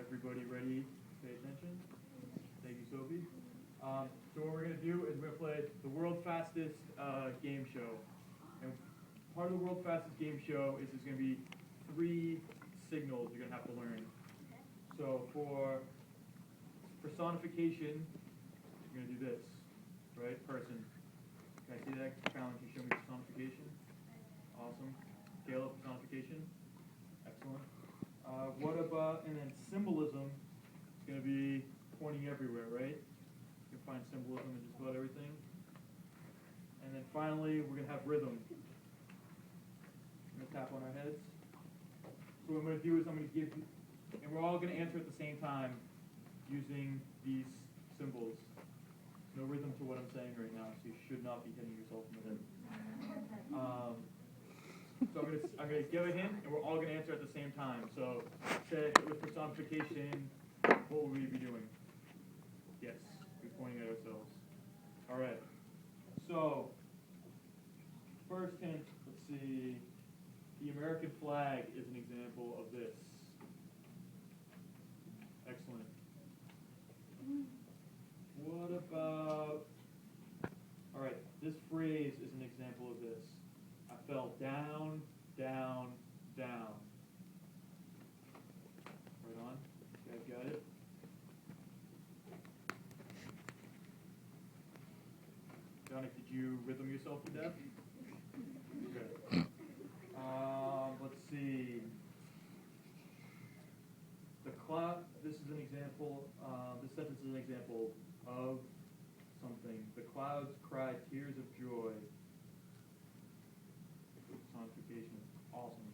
Everybody ready? Pay attention. Thank you, Sophie. So what we're going to do is we're going to play the world's fastest game show. And part of the world's fastest game show is there's going to be 3 signals you're going to have to learn. So for personification, you're going to do this, right? Person. Can I see that? Fallon, can you show me personification? Awesome. Caleb, personification. Excellent. What about, and then symbolism is going to be pointing everywhere, right? You can find symbolism in just about everything. And then finally, we're going to have rhythm. We're going to tap on our heads. So what I'm going to do is I'm going to give you, and we're all going to answer at the same time using these symbols. No rhythm to what I'm saying right now, so you should not be hitting yourself in the head. So I'm gonna give a hint, and we're all gonna answer at the same time. So, say if it was personification, what would we be doing? Yes, we're pointing at ourselves. All right. So, first hint. Let's see. The American flag is an example of this. Excellent. What about? All right. This phrase is an example of this. I fell down, down, down. Right on. You guys got it? Dominic, did you rhythm yourself to death? Good. Let's see. The cloud. This is an example. This sentence is an example of something. The clouds cried tears of joy. Personification. Awesome.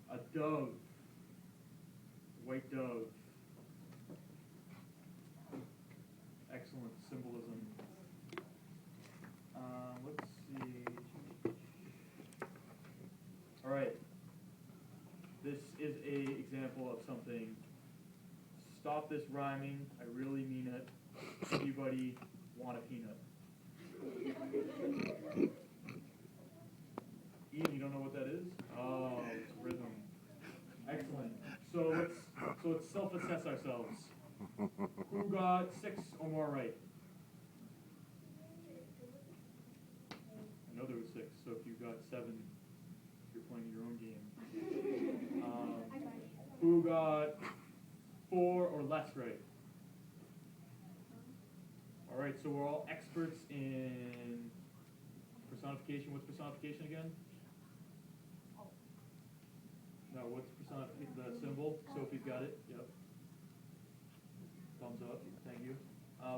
A dove. White dove. Excellent symbolism. Let's see. All right. This is a example of something. Stop this rhyming. I really mean it. Anybody want a peanut? Ian, you don't know what that is? Oh, it's rhythm. Excellent. So let's self-assess ourselves. Who got 6 or more right? I know there was 6. So if you got 7, you're playing your own game. Who got 4 or less right? All right. So we're all experts in personification. What's personification again? No, what's personification? The symbol? Sophie's got it. Yep. Thumbs up. Thank you.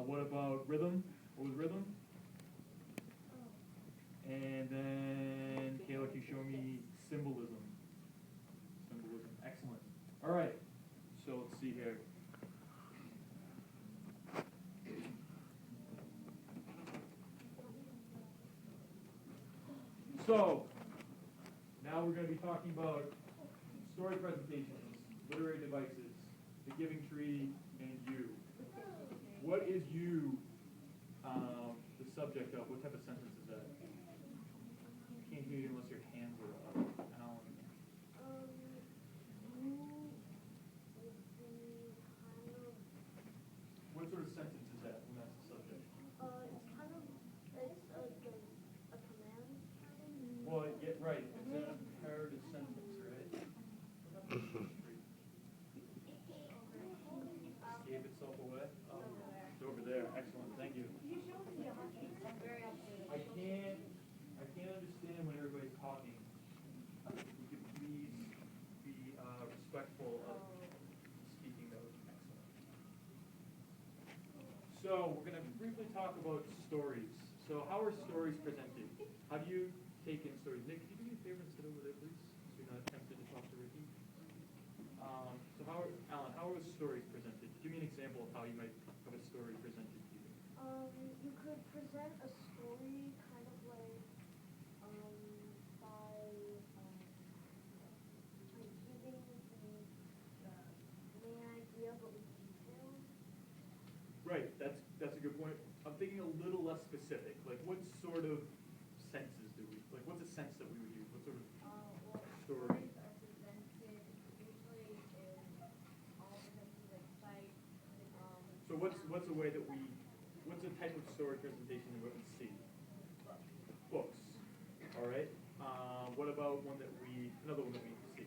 What about rhythm? What was rhythm? And then, Kayla, can you show me symbolism? Symbolism. Excellent. All right. So let's see here. So, now we're going to be talking about story presentations, literary devices, the giving tree, and you. What is you the subject of? What type of sentence is that? Can't hear you unless your hands are up. Alan. What sort of sentence is that when that's the subject? It's kind of, it's a command. Well, yeah, right. It's an imperative sentence, right? Gave itself away? Oh, it's over there. Excellent. Thank you. I can't understand when everybody's talking. If you could please be respectful of speaking, that would be excellent. So we're going to briefly talk about stories. So how are stories presented? How do you take in stories? Nick, could you do me a favor and sit over there, please? So you're not tempted to talk to Ricky. So Alan, how are stories presented? Give me an example of how you might have a story presented to you. You could present a story kind of like by giving the main idea but with details. Right, that's a good point. I'm thinking a little less specific. Like what sort of senses do we, like what's a sense that we would use? What sort of Well, story? stories are presented usually way that what's a type of story presentation that we see? Books. All right. What about another one that we see?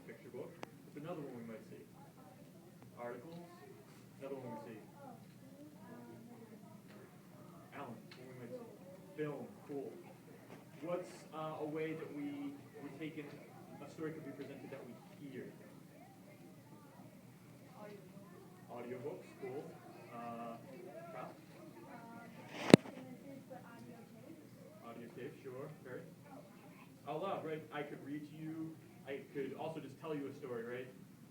Picture book. What's another one we might see? Articles. Another one we see. Alan, what we might see? Film. Cool. What's a way that we're taking a story could be presented that we hear? Audiobooks. Cool. Kyle? Audio tape, sure. Barry? Out loud, right? I could read to you. I could also just tell you a story, right?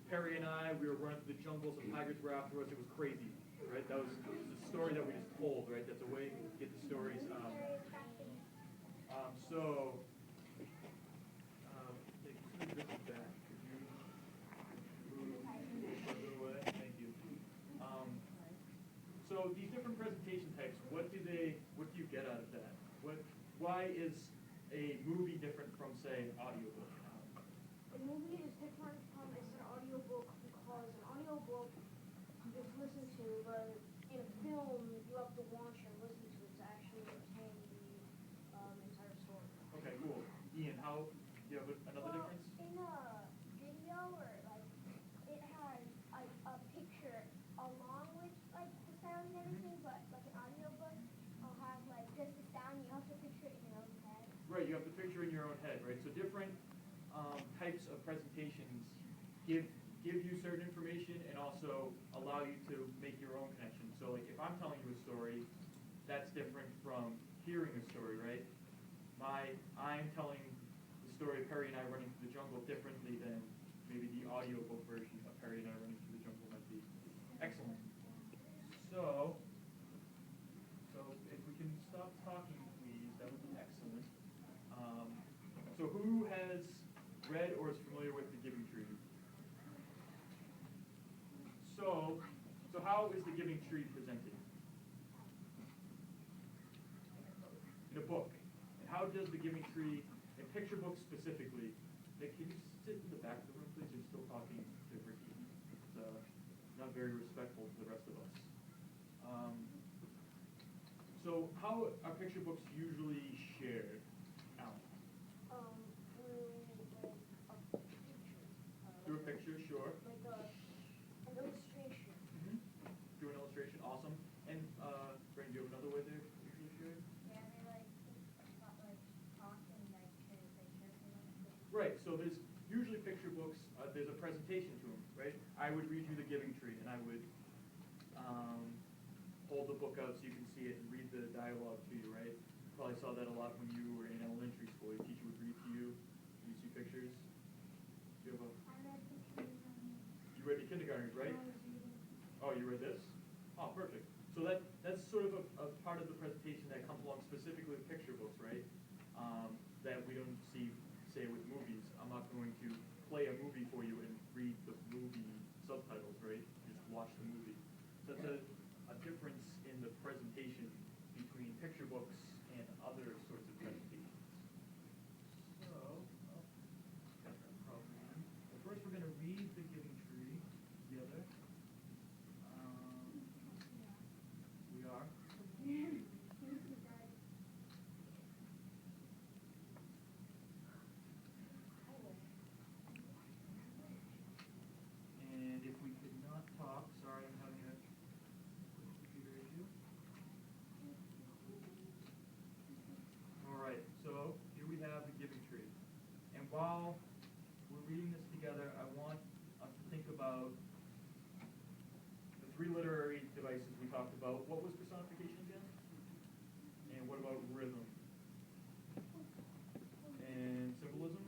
Perry and I, we were running through the jungles and tigers were after us. It was crazy, right? That was a story that we just told, right? That's a way to get the stories. Take this back. Could you move further away? Thank you. So these different presentation types, what do you get out of that? Why is a movie different from, say, an audiobook? The movie is different from an audiobook because an audiobook you just listen to, but in a film you have to watch and listen to it to actually obtain the entire story. Okay, cool. Ian, do you have another difference? In a video where like it has a picture along with like the sound and everything, but like an audiobook will have like just the sound. You have to picture it in your own head. Right, you have to picture in your own head, right? So different types of presentations give you certain information and also allow you to make your own connection. So like if I'm telling you a story, that's different from hearing a story, right? I'm telling the story of Perry and I running through the jungle differently than maybe the audiobook version of Perry and I running through the jungle might be. Excellent. So if we can stop talking, please, that would be excellent. So who has read or is familiar with the Giving Tree? So how is the Giving Tree presented? In a book. And how does the Giving Tree, in picture books specifically, Nick, can you sit in the back of the room, please? You're still talking to Ricky. It's not very respectful to the rest of us. So how are picture books usually shared, Alan? Through Through a a picture. picture, sure. Like an illustration. Mm-hmm. Through an illustration, awesome. And Brandon, do you have another way they're usually shared? Yeah, they like talk and like share pictures. Right, so there's usually picture books, there's a presentation to them, right? I would read you the Giving Tree, and I would hold the book out so you can see it and read the dialogue to you, right? Probably saw that a lot when you were in elementary school. Your teacher would read to you, you see pictures. Do you have you read the kindergartners, right? Oh, you read this? Oh, perfect. So that's sort of a part of the presentation that comes along specifically with picture books, right? That we don't see, say, with movies. I'm not going to play a movie for you and read the movie subtitles, right? Just watch the movie. So that's a difference in the presentation between picture books and other sorts of presentations. So, got that problem. Well, first we're going to read the Giving Tree together. We are. And if we could not talk, sorry, I'm having a computer issue. All right, so here we have the Giving Tree. And while we're reading this together, I want us to think about the three literary devices we talked about. What was personification again? And what about rhythm? And symbolism?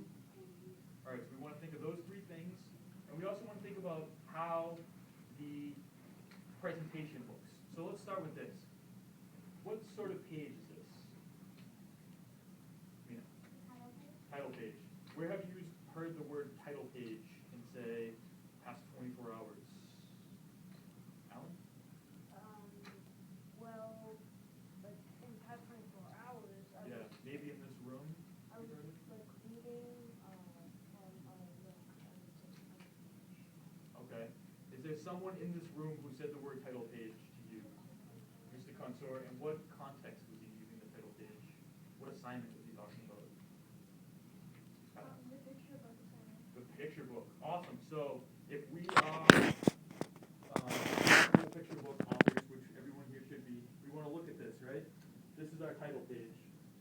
All right, so we want to think of those three things. And we also want to think about how the presentation looks. So let's start with this. What sort of page is this? Mina? Title page. Where have you heard the word title page in, say, past 24 hours? Alan? Well, like in the past 24 hours, Yeah, maybe in this room. I was you heard it? like reading from Okay. Is there someone in this room who said the word title page to you, Mr. Consor, and what context was he using the title page? What assignment was he talking about? The picture book assignment. The picture book. Awesome. So if we are the picture book authors, which everyone here should be, we want to look at this, right? This is our title page.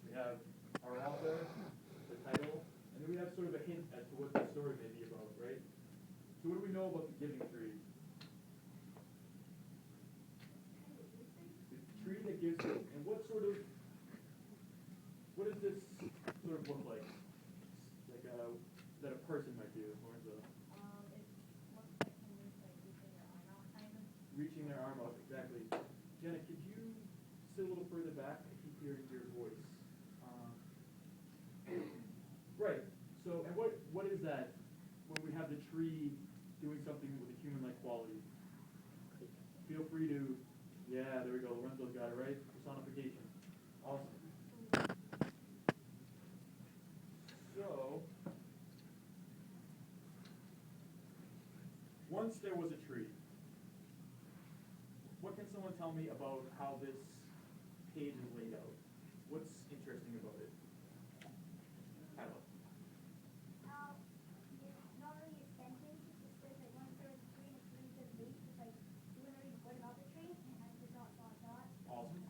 We have our author, the title, and then we have sort of a hint as to what the story may be about, right? So what do we know about the giving tree? The tree that gives hope. And what does this sort of look like? Like that a person might do, Lorenzo? It looks like someone's like reaching their arm out, kind of. Reaching their arm out, exactly. Jenna, could you sit a little further back? I keep hearing your voice. Right. So, and what is that when we have the tree doing something with a human-like quality? Feel free to, yeah, there we go. Lorenzo's got it, right? Personification. Awesome. So, once there was a tree. What can someone tell me about how this page is laid out? What's interesting about it? Kyla. It's not really a sentence. It says like once there was a tree, the tree says leaf. It's like, do you want to read what about the tree? And I said dot, dot, dot. Awesome.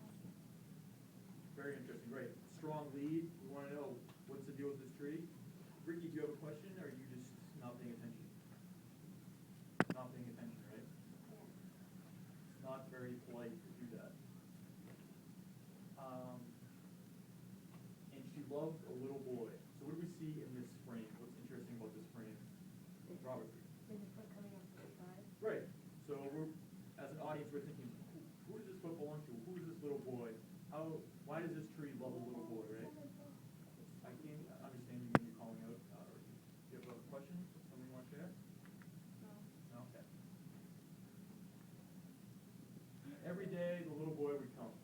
Very interesting. Great. Strong lead. We want to know what's the deal with this tree. Ricky, do you have a question, or are you just not paying attention? Not paying attention, right? Yeah. It's not very polite to do that. And she loved a little boy. So what do we see in this frame? What's interesting about this frame? Robert. There's a foot coming up to the side. Right. So we're, as an audience, we're thinking, who does this foot belong to? Who is this little boy? Why does this tree love a little boy, right? I can't understand you when you're calling out. Do you have a question? Something you want to share? No? Okay. Every day, the little boy would come.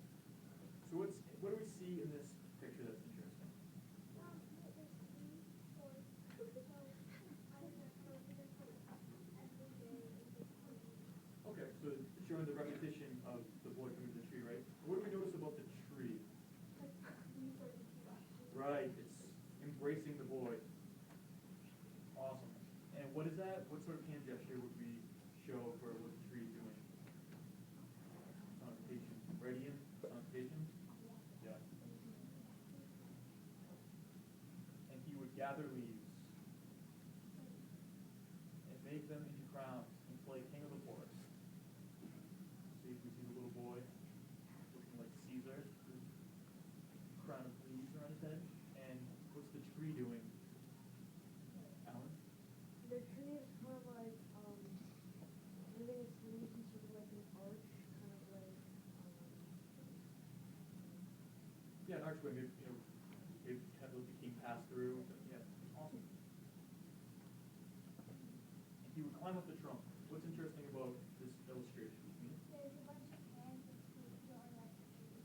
So what do we see in this picture that's interesting? Okay, so it's showing the repetition of the boy coming to the tree, right? What do we notice about the tree? Right, it's embracing the boy. Awesome. And what is that? What sort of hand gesture would we show for what the tree is doing? Personification. Ready in? Personification? Yeah. And he would gather leaves and make them into crowns and play king of the forest. See if we see the little boy looking like Caesar, with a crown of leaves around his head. And what's the tree doing? Alan? The tree is kind of like moving its leaves in sort of like an arch, kind of like Yeah, an archway. Maybe, it have the king pass through. Yeah, awesome. And he would climb up the trunk. What's interesting about this illustration? There's a bunch of hands and feet going like the tree.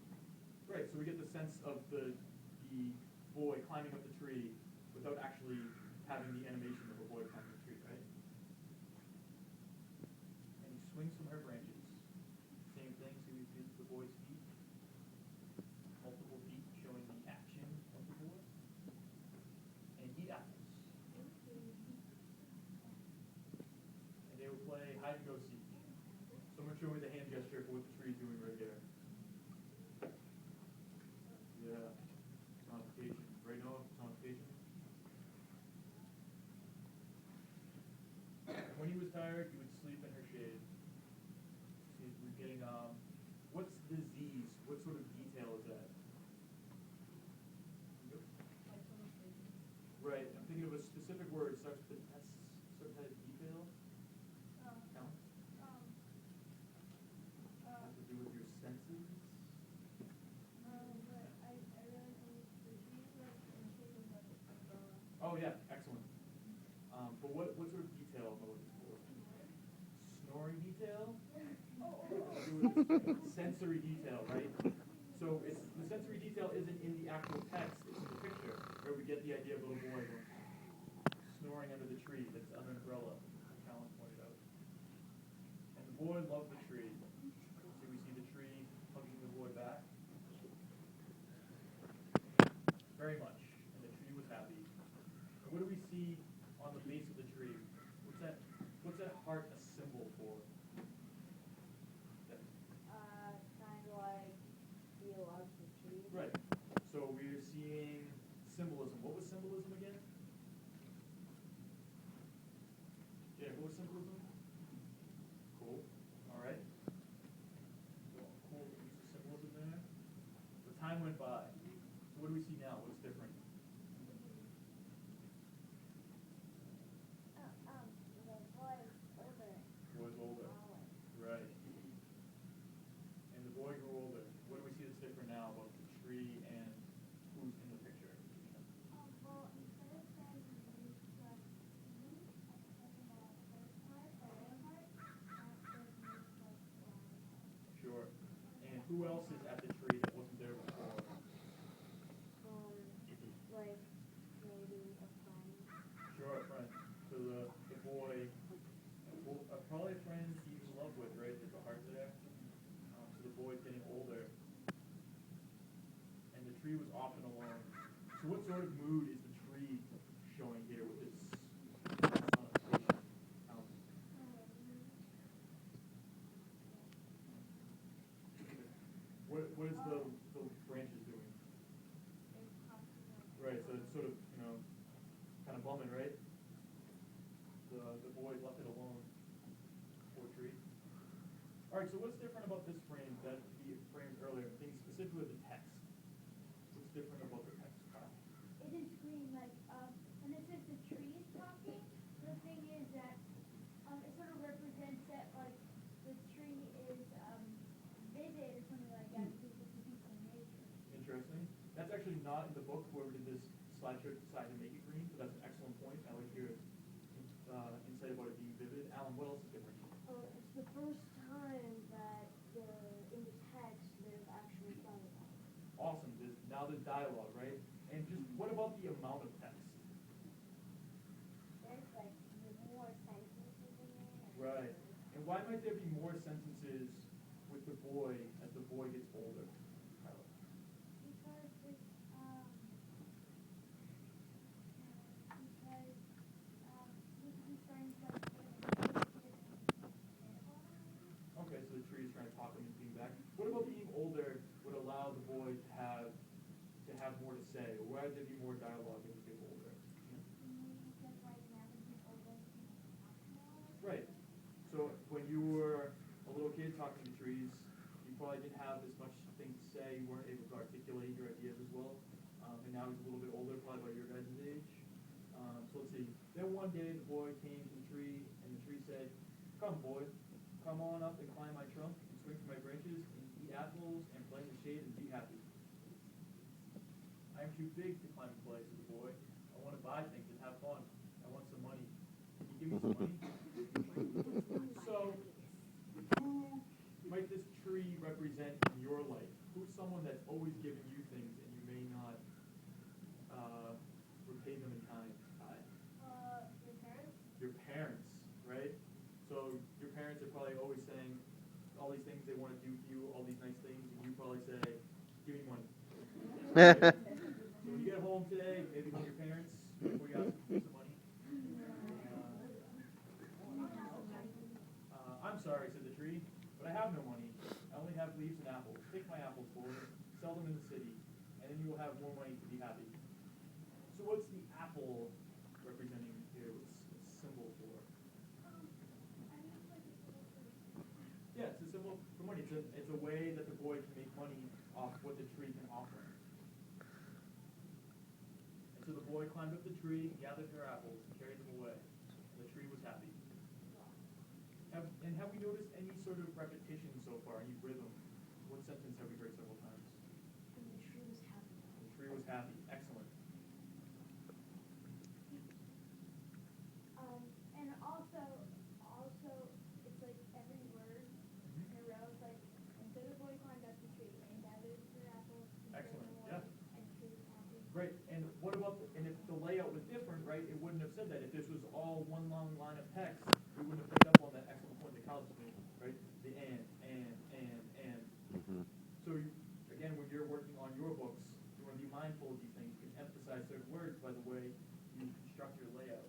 Right, so we get the sense of the boy climbing up the tree without actually having the animation of a boy climbing the tree, right? And he swings from her branches. Same thing, so we see the boy's feet. Multiple feet showing the action of the boy. And eat apples. And they would play hide and go seek. Someone show me the hand gesture for what the tree is doing right here. Yeah. Personification. Right, Noah? Personification. And when he was tired, he would sleep in her shade. See, we're getting, what's disease? What sort of detail is that? Right, I'm thinking of a specific word, starts with an S, some kind of detail. Count? Has to do with your senses. Oh yeah, excellent. But what sort of detail am I looking for? Snoring detail? Sensory detail, right? So the sensory detail isn't in the actual text, it's in the picture, where we get the idea of a little boy snoring under the tree that's under an umbrella, like Alan pointed out. And boy loved the tree. So we see the tree hugging the boy back. Very much. And the tree was happy. And what do we see on the base of the tree? What's that heart a symbol for? Kind of like he loves the tree. Right. So we're seeing symbolism. What was symbolism again? Yeah, what was symbolism? Cool. All right. So cool use of symbolism there. So time went by. So what do we see now? What's different? The boy is older. Boy's older. Right. And the boy grew older. What do we see that's different now about the tree and who's in the picture? Well, instead of saying use plus E at the end of the first part, the lower part, now it says use plus Y. Sure. And who else is at the tree that wasn't there before? Like maybe a friend. Sure, a friend. So the boy, probably a friend he's in love with, right? There's a heart there. So the boy's getting older. And the tree was off and alone. So what sort of mood is the tree showing here with its sonification? What is the branches doing? Right, so it's sort of, kind of bumming, right? The boy left it alone. Poor tree. All right, so what's different about this frame that we framed earlier? I'm thinking specifically of the text. What's different about the text? It is green, like, when it says the tree is talking, the thing is that, it sort of represents that, like, the tree is, vivid or something like that, because it's a piece of nature. Interesting. That's actually not in the book. Whoever did this slideshow decided to make it green, so that's an excellent point. I like your insight about it being vivid. Alan, what else is different? It's the first time that in the text there's actually dialogue. Awesome. Now there's dialogue, right? And just what about the amount of text? There's, like, more sentences in there. Right. And why might there be more sentences with the boy as the boy gets older? Tyler? Because it's, he's starting to, like, Okay, so the tree is trying to talk him into being back. What about being older would allow the boy to have more to say? Or why would there be more dialogue as he gets older? because right now he's older. Right. So when you were a little kid talking to trees, you probably didn't have as much thing to say. You weren't able to articulate your ideas as well. And now he's a little bit older, probably about your guys' age. So let's see. Then one day the boy came to the tree, and the tree said, "Come, boy, come on up and climb my trunk and swing from my branches and eat apples and play in the shade and be happy." "I am too big to climb and play," said the boy. "I want to buy things and have fun. I want some money. Can you give me some money?" So, who might this tree represent in your life? Who's someone that's always giving you things and you may not repay them in time? Your parents? Your parents, right? So your parents are probably always saying all these things they want to do for you, all these nice things, and you probably say, "Give me money." Right? So when you get home today, maybe go to your parents before you ask them for some money. "I'm sorry," said the tree, "but I have no money. I only have leaves and apples. Take my apples, boy, sell them in the city, and then you will have more money to be happy." So what's the apple representing here? What's symbol for? Yeah, it's a symbol for money. It's a way that the boy can make money off what the tree can offer him. And so the boy climbed up the tree, gathered her apples, and carried them away. And the tree was happy. Have we noticed any sort of repetition so far, any rhythm? What sentence have we heard several times? And the tree was happy. The tree was happy. Excellent. And also, it's like every word in a row. It's like, and so the boy climbed up the tree and gathered her apples and carried Excellent. them away, Yeah. and the tree was happy. Great. And what about and if the layout was different, right? It wouldn't have said that. If this was all one long line of text, we wouldn't have picked up on that excellent point that Kyle just made, right? by the way you construct your layout.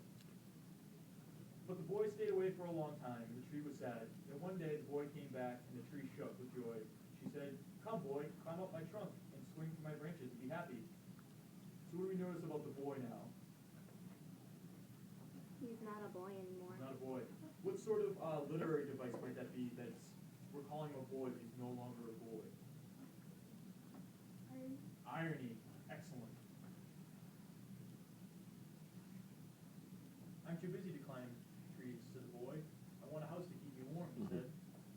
But the boy stayed away for a long time, and the tree was sad. And one day the boy came back, and the tree shook with joy. She said, "Come, boy, climb up my trunk and swing from my branches and be happy." So what do we notice about the boy now? He's not a boy anymore. Not a boy. What sort of literary device might that be that's we're calling him a boy, but he's no longer a boy? Irony. Excellent. "I'm too busy to climb trees," said the boy. "I want a house to keep me warm," he said.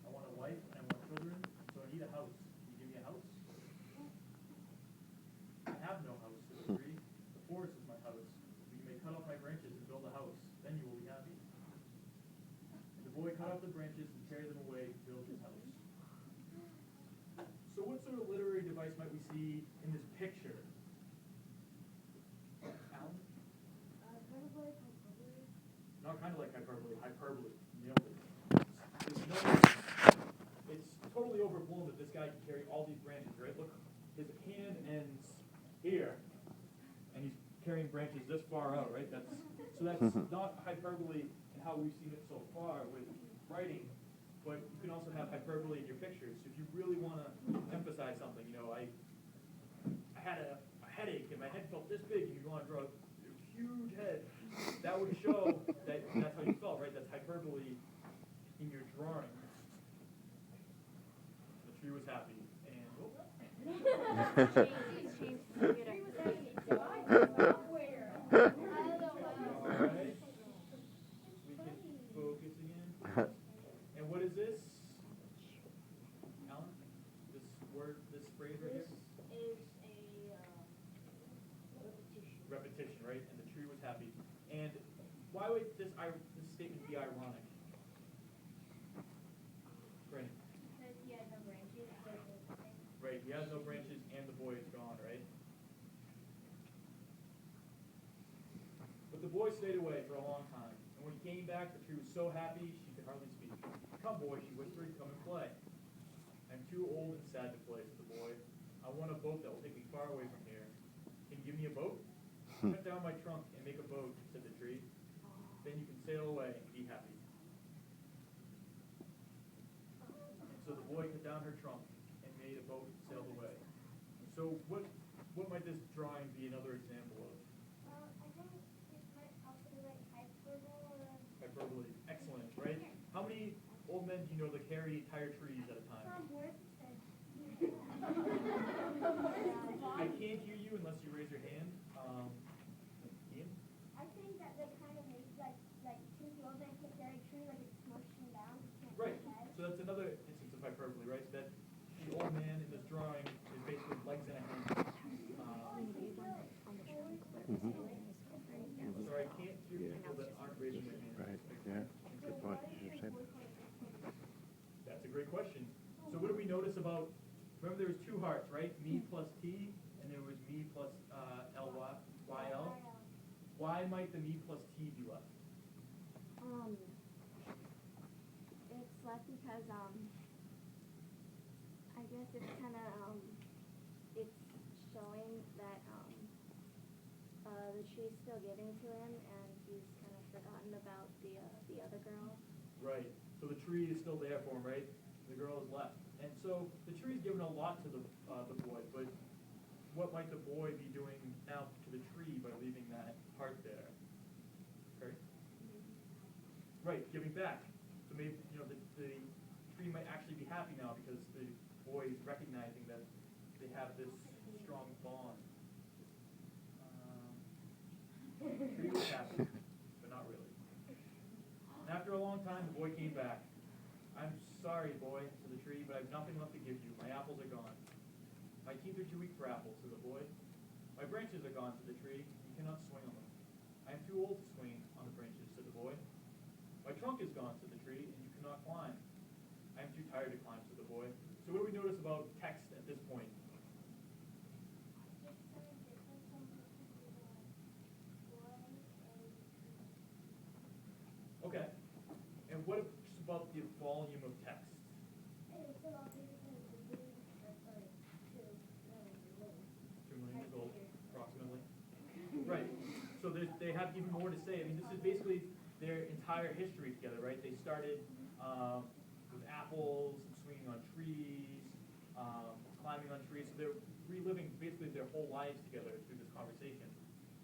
"I want a wife and I want children, so I need a house. Can you give me a house?" "I have no house," said the tree. "The forest is my house. You may cut off my branches and build a house. Then you will be happy." And the boy cut off the branches and carried them away to build his house. So what sort of literary device might we see in this picture? Alan? Kind of like hyperbole. Not kind of like hyperbole, hyperbole. Nailed it. It's totally overblown that this guy can carry all these branches, right? Look, his hand ends here, and he's carrying branches this far out, right? That's not hyperbole in how we've seen it so far with writing, but you can also have hyperbole in your pictures. If you really want to emphasize something, I had a headache and my head felt this big, and you want to draw a huge head, that would show that that's how you felt, right? That's hyperbole in your drawing. The tree was happy, and Alright. We can focus again. And what is this? Alan? This word, this phrase right here? This is a repetition. Repetition, right? And the tree was happy. And why would this statement be ironic? Brandon? Because he had no branches. Right, he has no branches and the boy is gone, right? But the boy stayed away for a long time. And when he came back, the tree was so happy she could hardly speak. "Come, boy," she whispered, "come and play." "I'm too old and sad to play," said the boy. "I want a boat that will take me far away from here. Can you give me a boat?" "Cut down my trunk and make a boat," said the tree. "Then you can sail away and be happy." So the boy cut down her trunk and made a boat and sailed away. So what might this drawing be another example of? I think it might also be like hyperbole. Hyperbole. Excellent, right? How many old men do you know that carry entire trees at a time? I can't hear you unless you raise your hand. Ian? I think that they kind of make like since the old man can't carry a tree, like it's smushing down. Right. So that's another instance of hyperbole, right? That the old man in this drawing is basically legs and a hand. Sorry, I can't hear people that aren't raising their hands. Right, yeah. Good point. You said. That's a great question. So what do we notice about, remember there was two hearts, right? Me plus T, and there was me plus YL. Why might the me plus T be left? It's left because I guess it's kind of it's showing that the tree's still giving to him, and he's kind of forgotten about the other girl. Right. So the tree is still there for him, right? The girl is left. And so the tree's given a lot to the boy, but what might the boy be doing now to the tree by leaving that heart there? Okay. Right, giving back. So maybe the tree might actually be happy now because the boy is recognizing that they have this strong bond. The tree was happy, but not really. And after a long time, the boy came back. "I'm sorry, boy," said the tree, "but I have nothing left to give you. My apples are gone." "My teeth are too weak for apples," said the boy. "My branches are gone," said the tree. "You cannot swing on them." "I am too old to swing on the branches," said the boy. "My trunk is gone," said the tree, "and you cannot climb." "I am too tired to climb," said the boy. So what do we notice about text at this point? Okay. And what about the volume of text? 2 million years old, approximately. Right. So they have even more to say. I mean, this is basically their entire history together, right? They started with apples and swinging on trees, climbing on trees. So they're reliving basically their whole lives together through this conversation.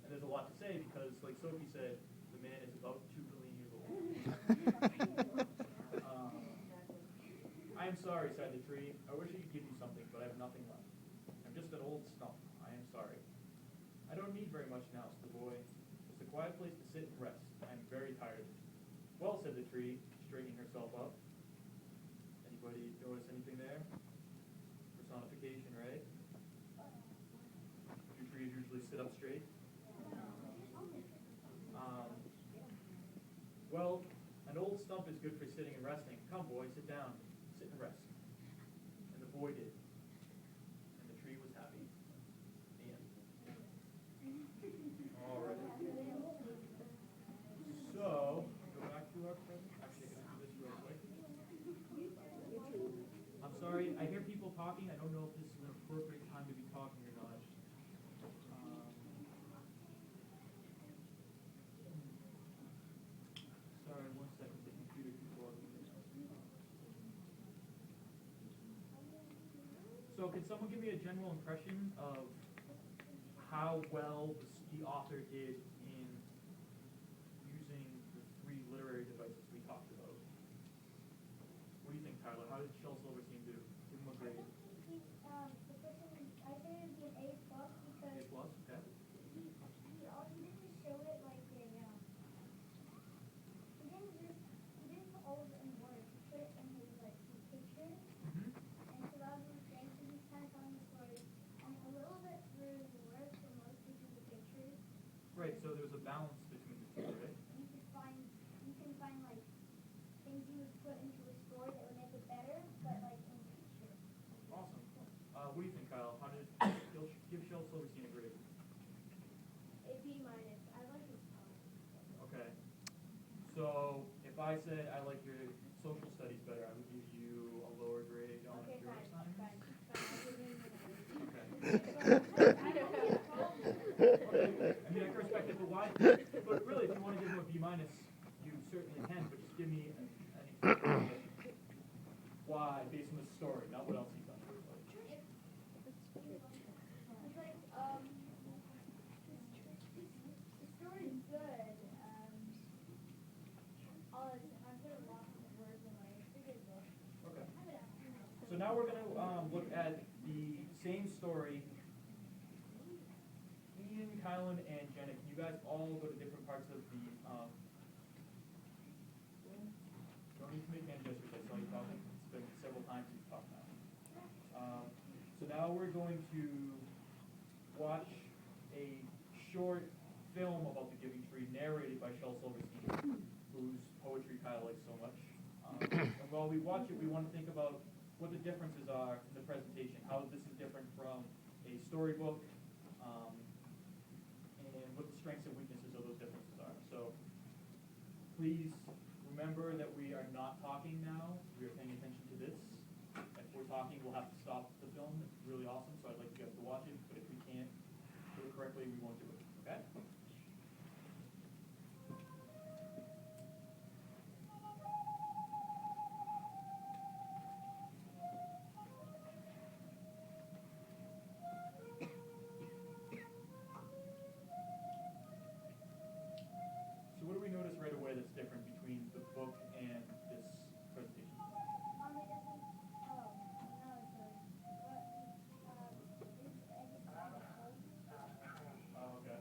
And there's a lot to say because, like Sophie said, the man is about 2 billion years old. I am sorry, sighed the tree. I wish I could give you something, but I have nothing left. I'm just an old stump. I am sorry. I don't need very much now, said the boy. Just a quiet place to sit and rest. I am very tired. Well, said the tree, straightening herself up. Anybody notice anything there? Personification, right? Do trees usually sit up straight? Well, an old stump is good for sitting and resting. Come, boy, sit down. Sit and rest. And the boy did. And the tree was happy. The end. All right. So, go back to our present. Actually, can I do this real quick? I'm sorry, I hear people talking. I don't know if this is an appropriate time to be talking or not. Sorry, 1 second. The computer keeps logging in. So, can someone give me a general impression of how well the author did in using the 3 literary devices we talked about? What do you think, Tyler? How did Shel Silverstein do? Give him a grade. The person, I think it would be an A+ because A plus, okay. he didn't show it like a, he didn't put all of it in words. He put it in his, like, his pictures. Mm-hmm. And so that was interesting. So he's kind of telling the story and a little bit through the words, but mostly through the pictures. Right, so there's a balance between the two, right? And you can find like things you would put into a story that would make it better, but like in pictures. Awesome. What do you think, Kyle? How did give Shel Silverstein a grade? A B minus. I like his color. Okay. So if I said I like your social studies better, I would give you a lower grade on Okay, your fine, assignments? fine. I'll give him the Okay. I don't have a problem. Okay. I mean, I can respect it, but why? But really, if you want to give him a B minus, you certainly can. But just give me an example of why, based on the story, not what else he's done. It's like the story's good. I'm gonna lost the words in my figures book. Okay. So now we're going to look at the same story. Ian, Kylan, and Jenna, can you guys all go to different parts of the don't need to make hand gestures, I saw you talking. It's been several times you've talked now. So now we're going to watch a short film about the Giving Tree narrated by Shel Silverstein, whose poetry Kyle likes so much. And while we watch it, we want to think about what the differences are in the presentation, how this is different from a storybook, and what the strengths and weaknesses of those differences are. So please remember that we are not talking now. We are paying attention to this. If we're talking, we'll have to stop the film. It's really awesome, so I'd like you guys to watch it. But if we can't do it correctly, we won't do it. Okay? So what do we notice right away that's different between the book and this presentation? It doesn't. Oh, no, it's sorry. What? It's kind of cold. Oh, okay.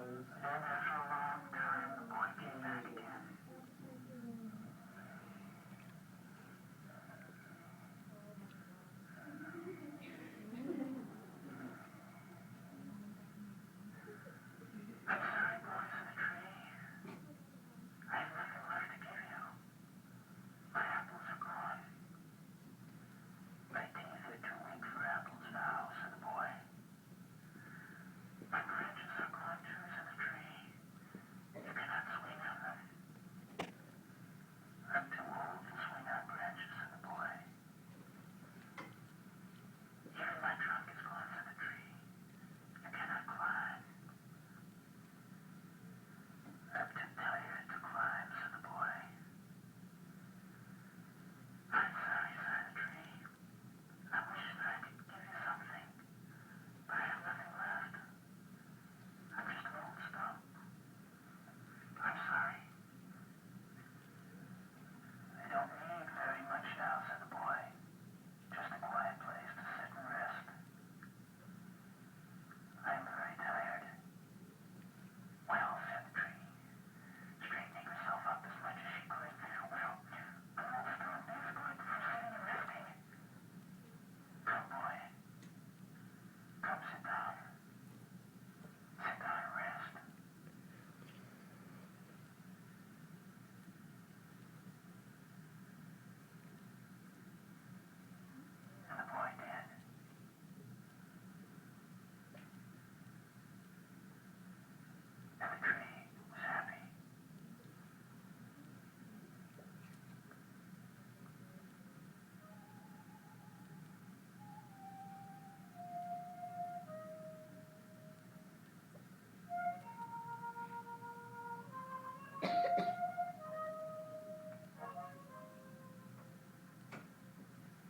apples.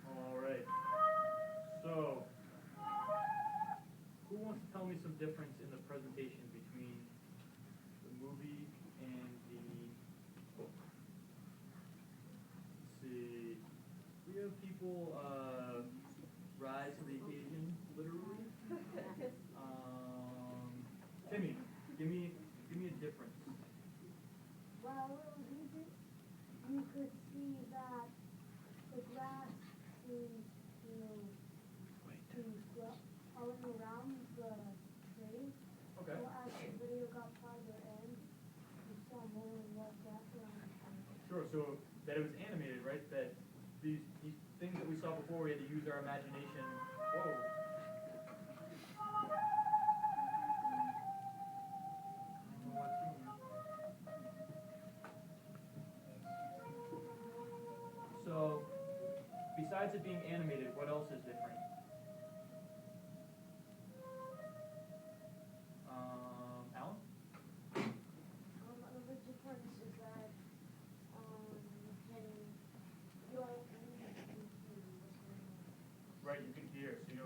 Alright. So, who wants to tell me some difference in the presentation between the movie and the book? Let's see. We have people rise to the occasion, literally. Timmy, give me a difference. Well, you could see that the grass seems to grow all around the tree. Okay. So as the video got farther in, you saw more and more grass around the tree. Sure, so that it was animated, right? That these things that we saw before, we had to use our imagination. Whoa. So, besides it being animated, what else is different? Alan? Another difference is that you don't need to listen. Right, you can hear, so you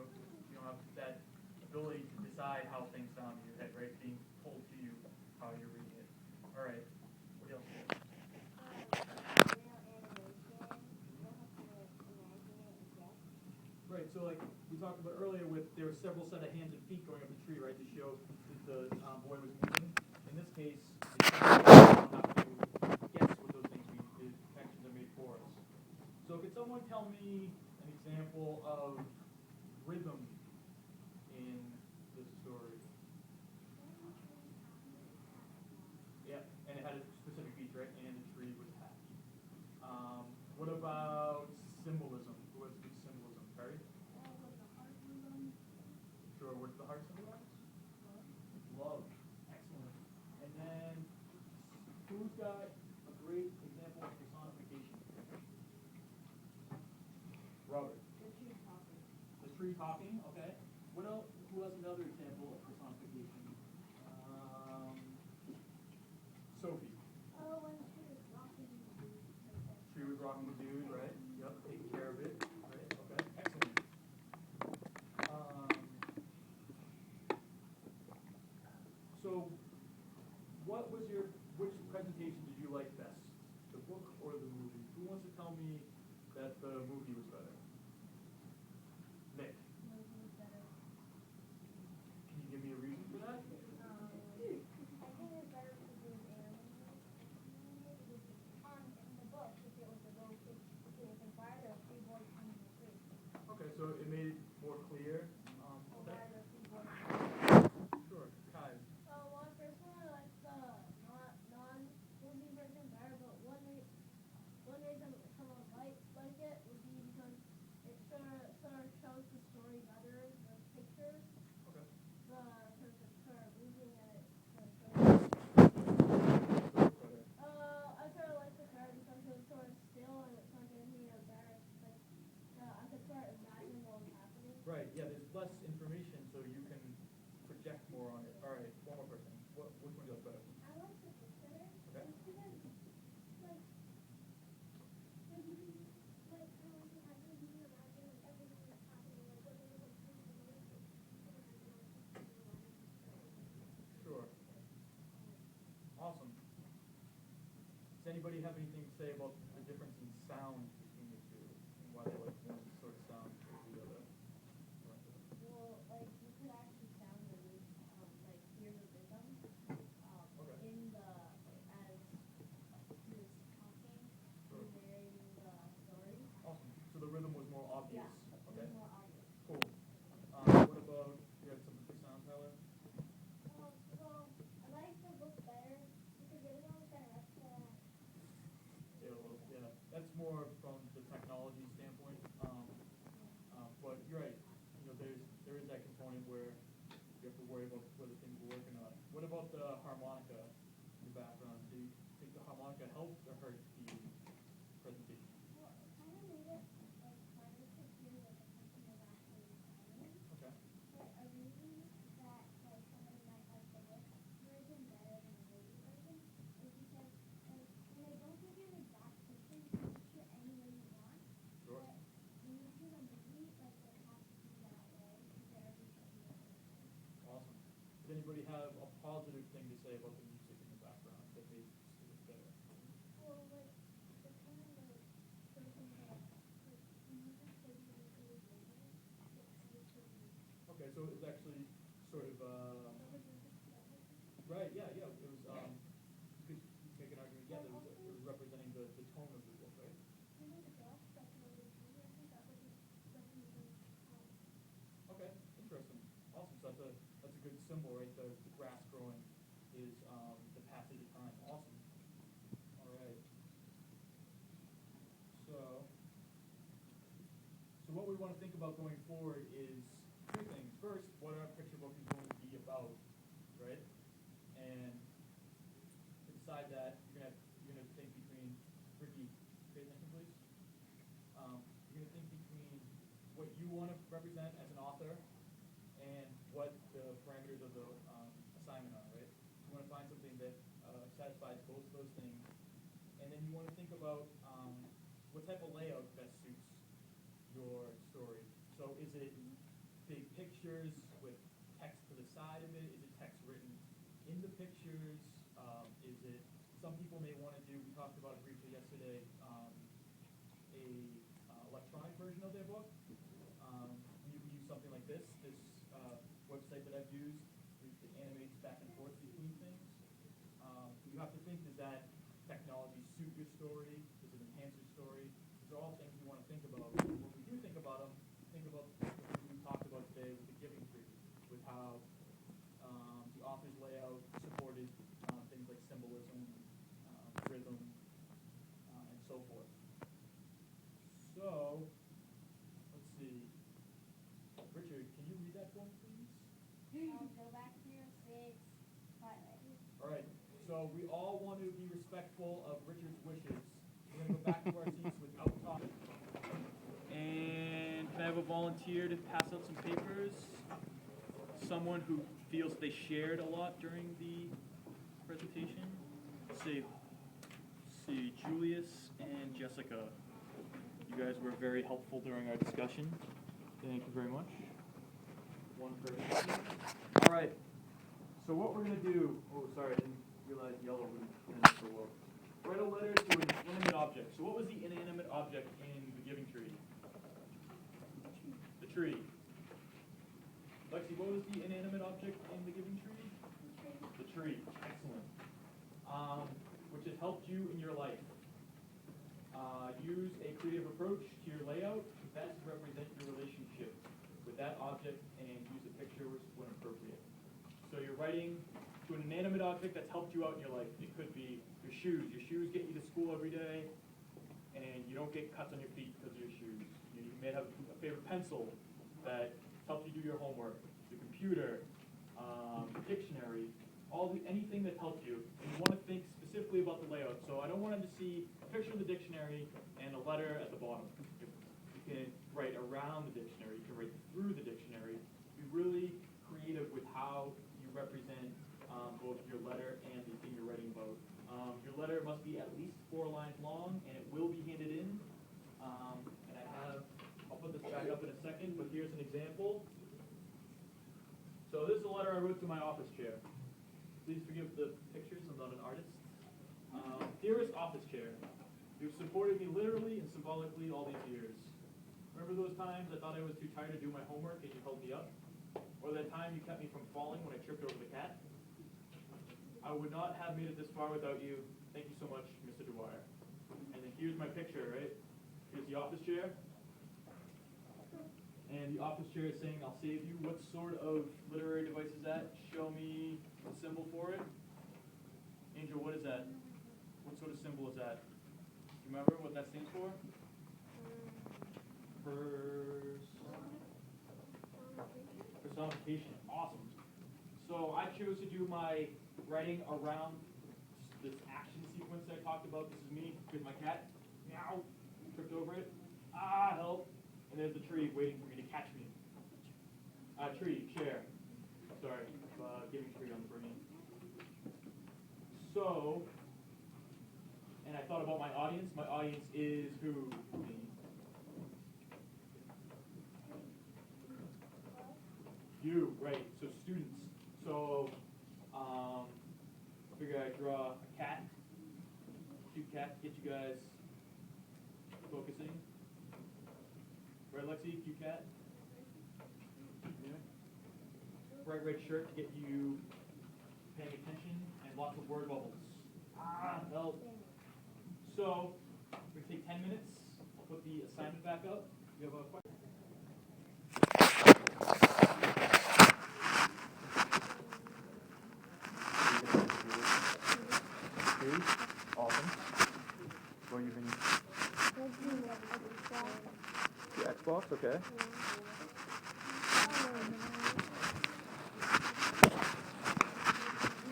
don't have that ability to decide how things sound in your head, right? Being told to you how you're reading it. All right, what else? Right, so like we talked about earlier, there were several set of hands and feet going up the tree, right, to show that the boy was moving. In this case, the don't have to guess what those things mean. The connections are made for us. So could someone tell me an example of rhythm in the story? Yeah, and it had a specific beat, right? And the tree was happy. What about symbolism? Who has good symbolism? Perry? Sure, what does the heart symbolize? Love. Excellent. And then, who's got a great example of personification? Robert. The tree talking. The tree talking, okay. What else? Who has another example of personification? Sophie. Oh, when the tree was rocking the dude. Tree was rocking the dude, right? Yep, taking care of it, right? Okay, excellent. So, which presentation did you like best? The book or the movie? Who wants to tell me that the movie was better? Nick. Movie was better. Can you give me a reason for that? so you can project more on it. All right, one more person. Which one do you like better? I like the book better. Okay. Just because, like you can, like, how I can imagine, like, everything that's happening, like, what they're, like, doing in the movie. Sure. Awesome. Does anybody have anything to say about the difference in sound between the two and why they like one sort of sound over the other? Well, like you could actually sound the rhythm, like hear the rhythm, Okay. in the as he was talking, Sure. and narrating the story. Awesome. So the rhythm was more obvious. Yeah, Okay. it's more obvious. Cool. What about you had something for sound, Tyler? Well, I like the book better because it was always direct to Yeah, well, yeah. That's more from the technology standpoint. But you're right. You know, there is that component where you have to worry about whether things will work or not. What about the harmonica in the background? Do you think the harmonica helped or hurt the presentation? well, it kind of made it like harder to hear what the person was actually saying. Okay. But a reason that like somebody might like the book version better than the movie version is because like when they don't give you an exact picture, you can picture any way you want. Sure. But when you see the movie, like it has to be that way because they're already showing you the picture. Awesome. Does anybody have a positive thing to say about the music in the background that made it better? Well, like the kind of like person that like music that you make it was moving, it's to me. Okay, so it was actually sort of That was right. Yeah, yeah. It was you could make an argument. Yeah, it was representing the tone of the book, right? kind of stuff that's really true. I think that was representing Okay, interesting. Awesome. So that's a good symbol, right? The grass growing is the passage of time. Awesome. All right. So what we want to think about going forward is two things. First, what our picture book is going to be about, right? And to decide that, you're gonna think between Ricky, pay attention please. You're gonna think between what you want to represent as an author and what the parameters of the assignment are, right? You want to find something that satisfies both of those things, and then you want to think about what type of layout best suits your story. So is it big pictures with text to the side of it? Is it text written in the pictures? Is it, some people may want to do, we talked about it briefly yesterday, a electronic version of their book. We use something like this website that I've used. It animates back and forth between things. You have to think, does that technology suit your story? Does it enhance your story? These are all things we want to think about. When we do think about them, think about what we talked about today with the giving tree, with how the author's layout supported things like symbolism, rhythm, and so forth. So, let's see. Richard, can you read that for me, please? Go back to your 6, Twilight. All right. So we all want to be respectful of Richard's wishes. We're going to go back to our seats without talking. And can I have a volunteer to pass out some papers? Someone who feels they shared a lot during the presentation. See Julius and Jessica. You guys were very helpful during our discussion. Thank you very much. One person. All right. So what we're going to do, oh, sorry, I didn't realize yellow wouldn't finish so well. Write a letter to an inanimate object. So what was the inanimate object in the giving tree? The tree. Lexi, what was the inanimate object in the giving tree? The tree. Excellent. Which has helped you in your life. Use a creative approach to your layout to best represent your relationship with that object and use the pictures when appropriate. So you're writing to an inanimate object that's helped you out in your life. It could be your shoes. Your shoes get you to school every day, and you don't get cuts on your feet because of your shoes. You may have a favorite pencil that helps you do your homework. The computer, the dictionary, anything that helped you. And you want to think specifically about the layout. So I don't want them to see a picture of the dictionary and a letter at the bottom. You can write around the dictionary. You can write through the dictionary. We really creative with how you represent both your letter and the thing you're writing about. Your letter must be at least 4 lines long, and it will be handed in. And I'll put this back up in a second, but here's an example. So this is a letter I wrote to my office chair. Please forgive the pictures, I'm not an artist. Dearest office chair, you've supported me literally and symbolically all these years. Remember those times I thought I was too tired to do my homework and you held me up? Or that time you kept me from falling when I tripped over the cat? I would not have made it this far without you. Thank you so much, Mr. Dwyer. And then here's my picture, right? Here's the office chair. And the office chair is saying, I'll save you. What sort of literary device is that? Show me the symbol for it. Angel, what is that? What sort of symbol is that? Do you remember what that stands for? Personification. Awesome. So I chose to do my writing around this action sequence I talked about. This is me with my cat. Meow. Tripped over it. Ah, help. And there's the tree waiting for me to catch me. Tree, chair. Sorry, giving tree on the brain. So, and I thought about my audience. My audience is who? Me. You, right, so students. So, I figure I'd draw a cat, cute cat, get you guys focusing. Right, Lexi, cute cat? Yeah. Bright red shirt to get you paying attention, and lots of word bubbles. Ah, help. So, we take 10 minutes. I'll put the assignment back up. You have a question? Awesome. What are you using? The Xbox, okay.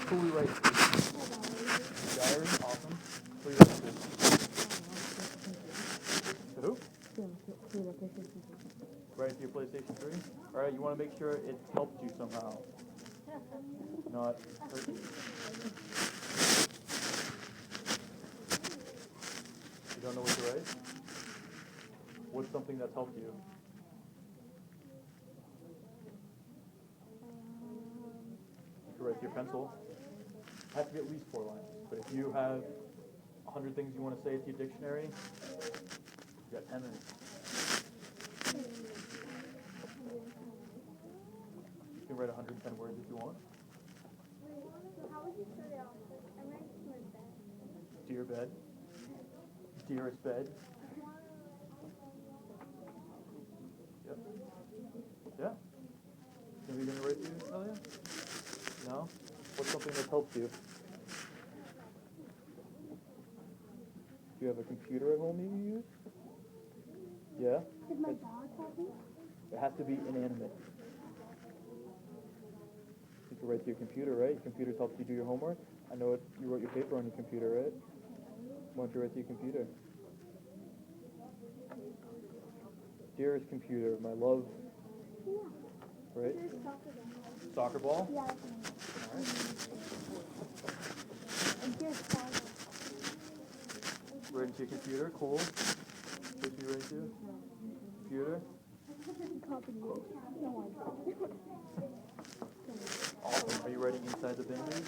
Who we write to? Diary, awesome. Who you write to? To who? Write to your PlayStation 3? Alright, you want to make sure it helped you somehow. Not hurt you. You don't know what to write? What's something that's helped you? You can write to your pencil. It has to be at least 4 lines. But if you have 100 things you want to say to your dictionary, you got 10 minutes. You can write 110 words if you want. How would you start it off? I'm ready to my bed. Dear bed. Dearest bed. Yep. Yeah? Something you're going to write to, Elia? No? What's something that's helped you? Do you have a computer at home you use? Yeah? Did my dog help me? It has to be inanimate. You can write to your computer, right? Your computer helps you do your homework. I know it, you wrote your paper on your computer, right? Why don't you write to your computer? Dearest computer, my love. Yeah. Right? There's soccer ball. Soccer ball? Yeah, that's me. Alright. And here's soccer. Right into your computer, cool. What you write to? Computer? Awesome. Are you writing inside the Band-Aid?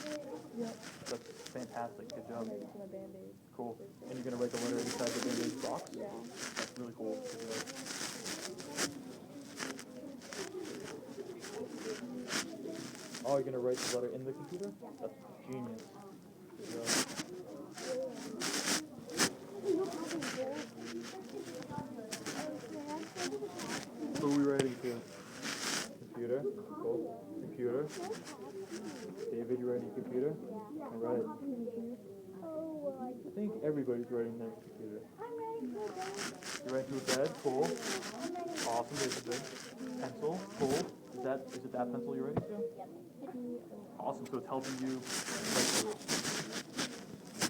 Yep. That's fantastic. Good job. My Band-Aid. Cool. And you're going to write the letter inside the Band-Aid box? Yeah. That's really cool. Good job. Oh, you're going to write the letter in the computer? That's genius. Good job. Who are we writing to? Computer? Cool. Computer? David, you writing to computer? Yeah. Alright. Oh, I think everybody's writing their computer. I'm ready for bed. You're writing to a bed? Cool. Awesome, there's a bed. Pencil? Cool. Is it that pencil you're writing to? Awesome, so it's helping you write words.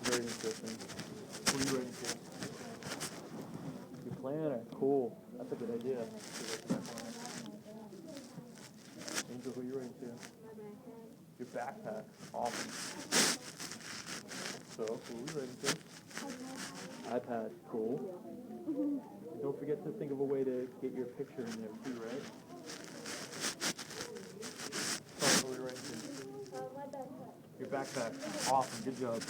Very interesting. Who are you writing to? Your planner. Cool. That's a good idea. Deborah, who are you writing to? My backpack. Your backpack. Awesome. So, who are we writing to? iPad. Cool. Don't forget to think of a way to get your picture in there too, right? Oh, who are we writing to? My backpack. Your backpack. Awesome. Good job.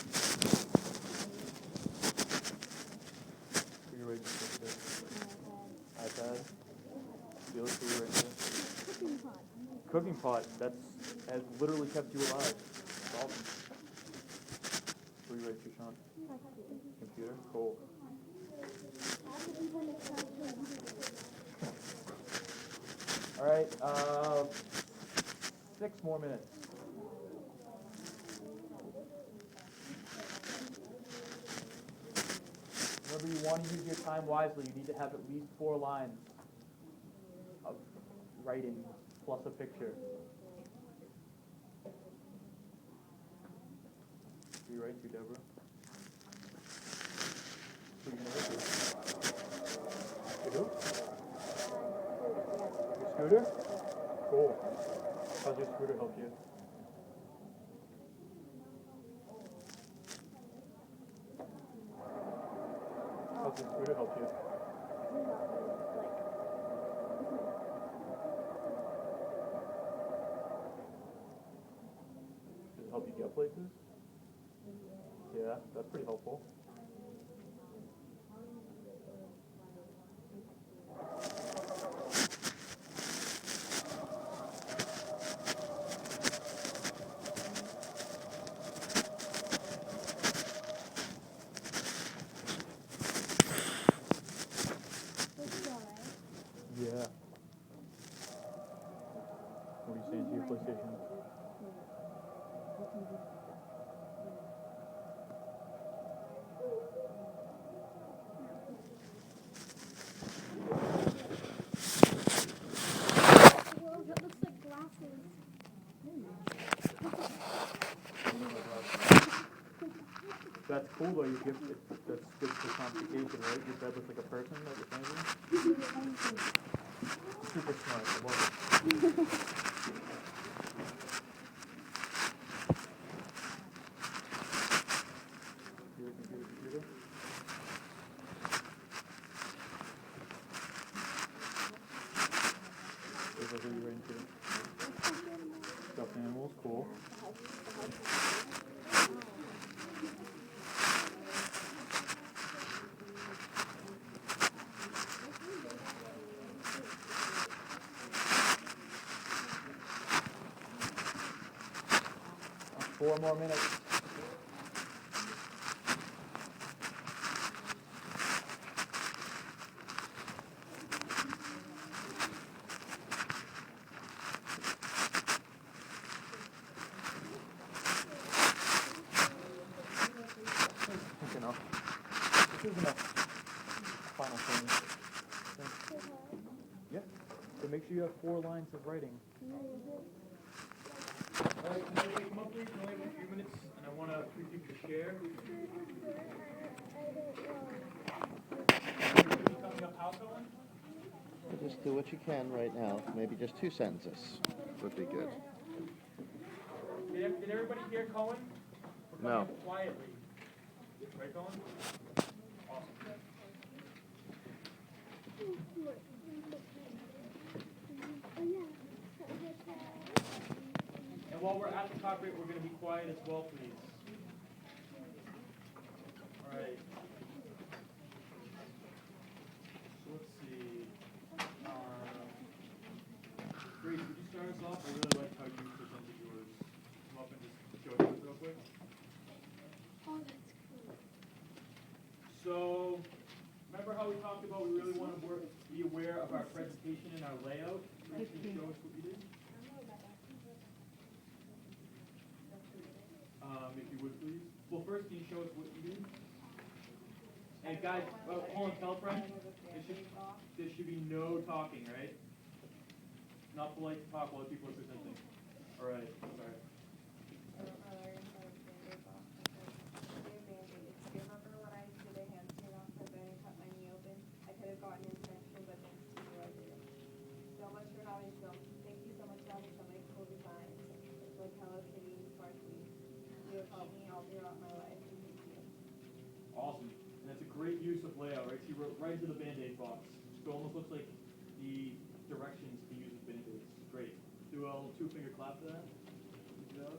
Who are you writing to? iPad. Felix, who are you writing to? Cooking pot. Cooking pot. That has literally kept you alive. That's awesome. Who are you writing to, Sean? Computer. Cool. All right. 6 more minutes. Remember, you want to use your time wisely. You need to have at least 4 lines of writing plus a picture. Who are you writing to, Deborah? Who are you going to write to? Who? Your scooter? Cool. How's your scooter help you? How's your scooter help you? Does it help you get places? Yeah, that's pretty helpful. Yeah. What are you saying to your PlayStation? Whoa, that looks like glasses. That's cool though. You give it, that's good personification, right? Your bed looks like a person that you're thinking. Super smart. I love it. Computer. What are you into? Stuffed animals, cool. 4 more minutes. That's enough. This is enough. Final thing. Yeah. So make sure you have 4 lines of writing. Alright, can you come up please? We only have a few minutes, and I want to critique the share. Coming up, how going? Just do what you can right now. Maybe just 2 sentences would be good. Did everybody hear Cohen? We're No. coming quietly. Right, Cohen? Awesome. And while we're at the top rate, we're going to be quiet as well, please. All right. So let's see. Grace, would you start us off? I really like how you presented yours. Come up and just show yours real quick. Oh, that's cool. So, remember how we talked about we really want to be aware of our presentation and our layout? Grace, can you show us what you did? If you would, please. Well, first, can you show us what you did? And guys, hold on, tell a friend. There should be no talking, right? Not polite to talk while people are presenting. All right, sorry. So much for having film. Thank you so much for having somebody help me all throughout my life. Awesome. And that's a great use of layout, right? So you wrote right into the Band-Aid box. So it almost looks like the directions to use with Band-Aids. Great. Do a little 2-finger clap for that. Good job.